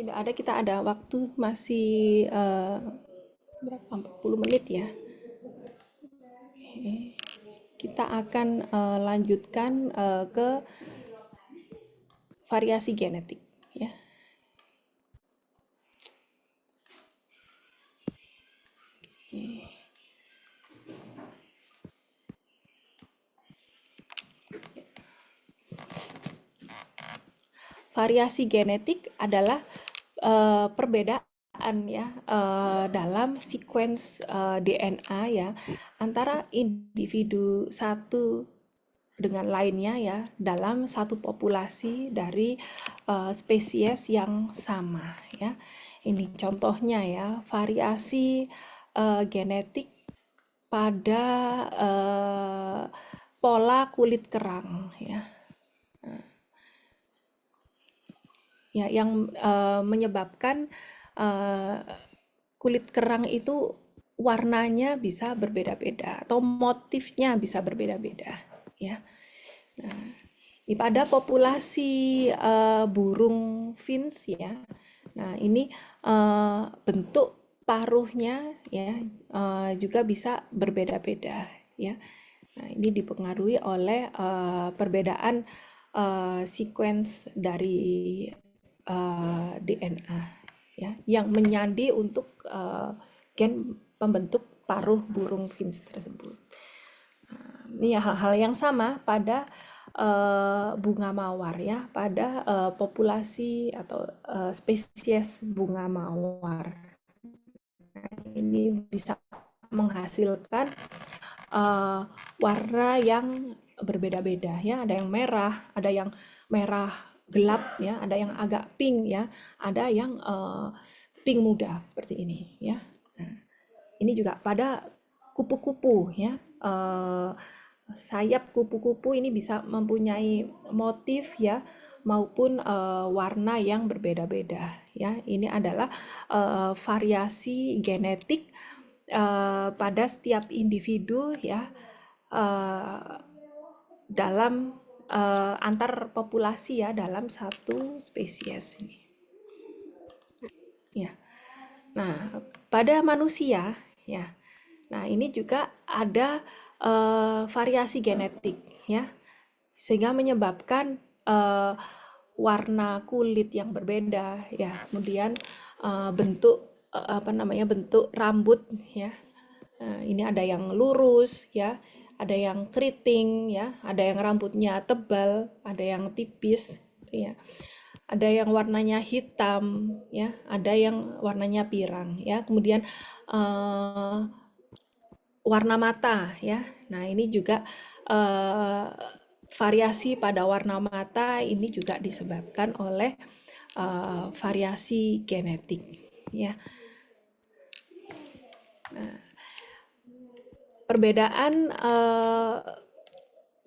tidak ada, kita ada waktu masih berapa? 40 menit ya. Oke. Kita akan lanjutkan ke variasi genetik ya. Oke. Variasi genetik adalah perbedaan ya dalam sequence DNA ya antara individu satu dengan lainnya ya dalam satu populasi dari spesies yang sama ya. Ini contohnya ya, variasi genetik pada pola kulit kerang ya. Ya, yang menyebabkan kulit kerang itu warnanya bisa berbeda-beda atau motifnya bisa berbeda-beda ya. Nah, ini pada populasi burung finch ya. Nah, ini bentuk paruhnya ya juga bisa berbeda-beda ya. Nah, ini dipengaruhi oleh perbedaan sequence dari DNA ya yang menyandi untuk gen pembentuk paruh burung finch tersebut. Ini hal-hal yang sama pada bunga mawar ya, pada populasi atau spesies bunga mawar. Nah, ini bisa menghasilkan warna yang berbeda-beda ya, ada yang merah gelap ya, ada yang agak pink ya, ada yang pink muda seperti ini ya. Nah, ini juga pada kupu-kupu ya, sayap kupu-kupu ini bisa mempunyai motif ya maupun warna yang berbeda-beda ya. Ini adalah variasi genetik pada setiap individu ya dalam antar populasi ya dalam satu spesies ini. Ya. Nah, pada manusia ya. Nah, ini juga ada variasi genetik ya. Sehingga menyebabkan warna kulit yang berbeda ya. Kemudian bentuk bentuk rambut ya. Ini ada yang lurus ya, ada yang keriting ya, ada yang rambutnya tebal, ada yang tipis ya. Ada yang warnanya hitam ya, ada yang warnanya pirang ya. Kemudian warna mata ya. Nah, ini juga variasi pada warna mata ini juga disebabkan oleh variasi genetik ya. Nah, perbedaan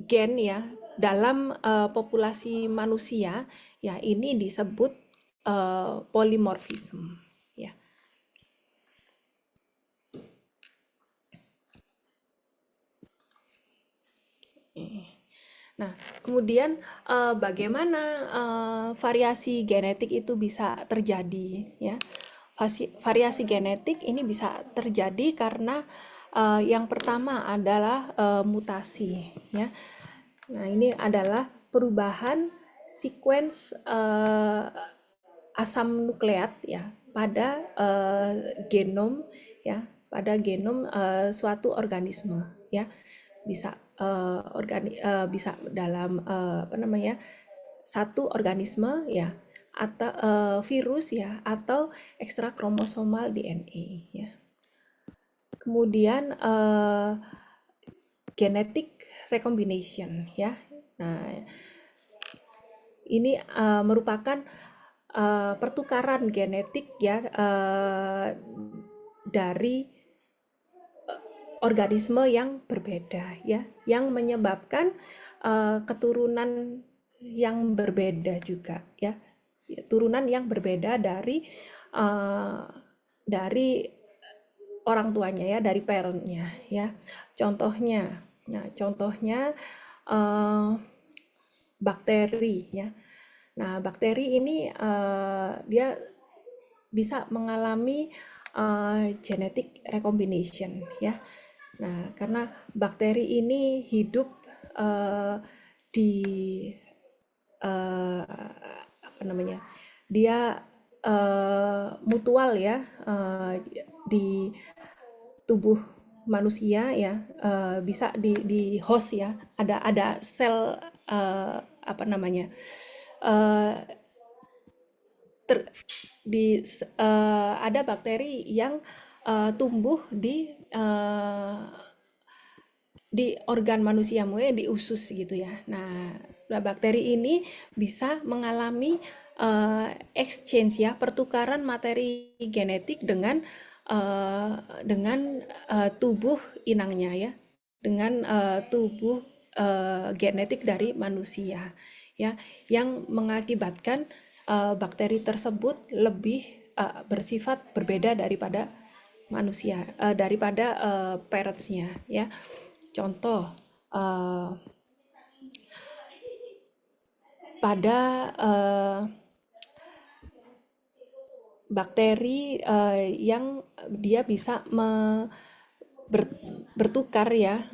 gen ya dalam populasi manusia ya ini disebut polimorfisme ya. Nah, kemudian bagaimana variasi genetik itu bisa terjadi ya? Variasi genetik ini bisa terjadi karena yang pertama adalah mutasi ya. Nah, ini adalah perubahan sequence asam nukleat ya pada genom ya, pada genom suatu organisme ya. Bisa bisa dalam satu organisme ya atau virus ya atau ekstra kromosomal DNA ya. Kemudian genetic recombination ya. Nah, ini merupakan pertukaran genetik ya dari organisme yang berbeda ya, yang menyebabkan keturunan yang berbeda juga ya, turunan yang berbeda dari orang tuanya ya, dari parentnya ya. Contohnya, bakteri ya. Nah, bakteri ini dia bisa mengalami genetic recombination ya. Nah, karena bakteri ini hidup di apa namanya? Dia mutual ya di tubuh manusia ya, bisa di host ya. Ada sel apa namanya? eh, ter- ada bakteri yang tumbuh di organ manusia, mungkin di usus gitu ya. Nah, bakteri ini bisa mengalami exchange ya, pertukaran materi genetik dengan tubuh inangnya ya, dengan tubuh genetik dari manusia ya, yang mengakibatkan bakteri tersebut lebih bersifat berbeda daripada manusia, daripada parentsnya ya. Contoh, pada bakteri yang dia bisa bertukar ya,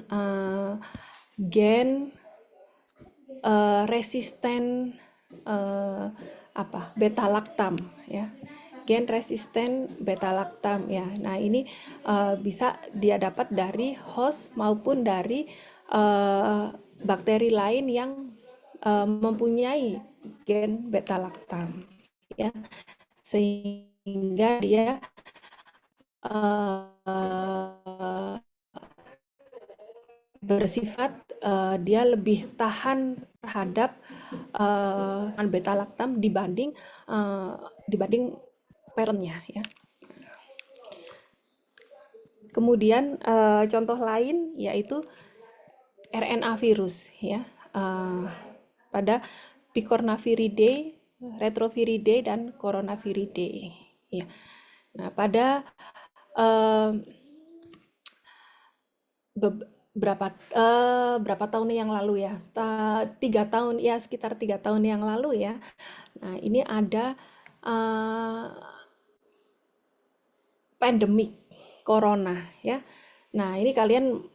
gen resisten beta lactam ya, gen resisten beta lactam ya. Nah, ini bisa dia dapat dari host maupun dari bakteri lain yang mempunyai gen beta lactam ya, sehingga dia bersifat dia lebih tahan terhadap beta lactam dibanding parentnya ya. Kemudian contoh lain yaitu RNA virus ya, pada Picornaviridae, Retroviridae dan Coronaviridae ya. Nah, pada berapa tahun yang lalu ya, 3 tahun ya, sekitar 3 tahun yang lalu ya. Nah, ini ada pandemik corona ya. Nah, ini kalian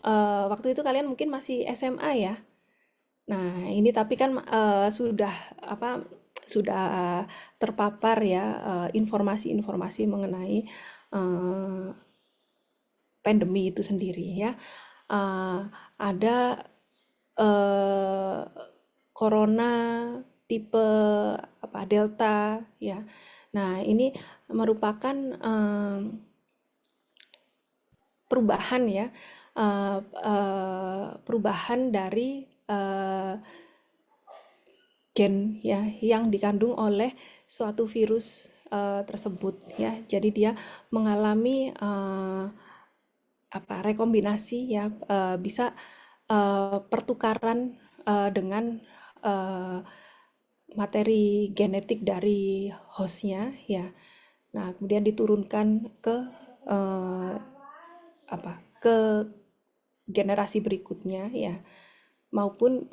waktu itu kalian mungkin masih SMA ya. Nah, ini tapi kan sudah terpapar ya informasi-informasi mengenai pandemi itu sendiri ya. Ada corona tipe Delta ya. Nah, ini merupakan perubahan ya, perubahan dari gen ya yang dikandung oleh suatu virus tersebut ya. Jadi dia mengalami rekombinasi ya, bisa pertukaran dengan materi genetik dari hostnya ya. Nah, kemudian diturunkan ke generasi berikutnya ya, maupun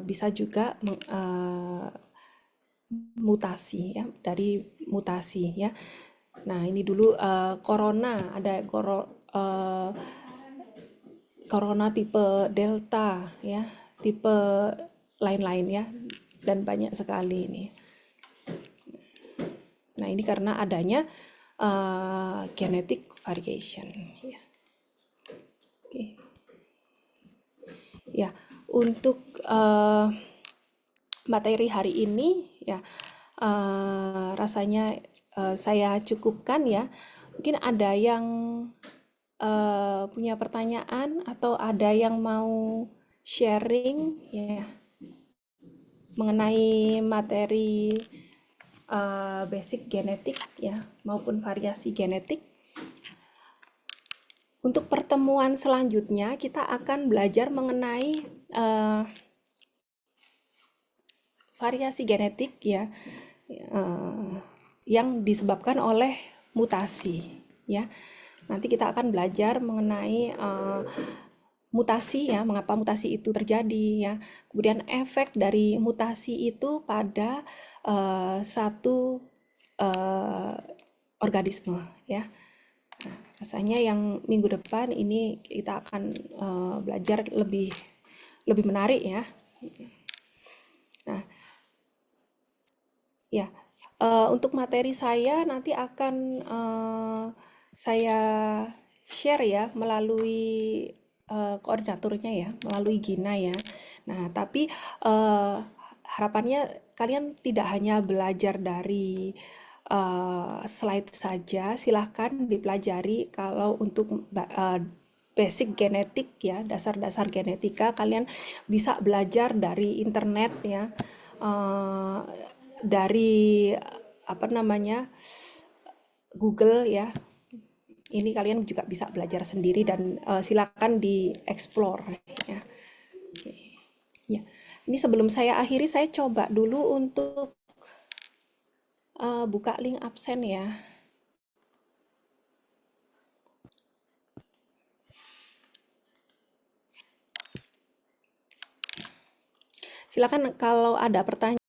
bisa juga mutasi ya, dari mutasi ya. Nah, ini dulu corona, ada corona tipe Delta ya, tipe lain-lain ya, dan banyak sekali ini. Nah, ini karena adanya genetic variation ya. Oke. Ya, untuk materi hari ini ya rasanya saya cukupkan ya. Mungkin ada yang punya pertanyaan atau ada yang mau sharing ya mengenai materi basic genetik ya maupun variasi genetik. Untuk pertemuan selanjutnya kita akan belajar mengenai variasi genetik ya yang disebabkan oleh mutasi ya. Nanti kita akan belajar mengenai mutasi ya, mengapa mutasi itu terjadi ya. Kemudian efek dari mutasi itu pada satu organisme ya. Nah, rasanya yang minggu depan ini kita akan belajar lebih menarik ya. Nah, ya, untuk materi saya nanti akan saya share ya melalui koordinatornya ya, melalui Gina ya. Nah, tapi harapannya kalian tidak hanya belajar dari slide saja, silahkan dipelajari. Kalau untuk basic genetik ya, dasar-dasar genetika, kalian bisa belajar dari internet ya, dari apa namanya Google ya. Ini kalian juga bisa belajar sendiri dan silakan di-explore ya. Oke. Ya. Ini sebelum saya akhiri, saya coba dulu untuk buka link absen ya. Silakan kalau ada pertanyaan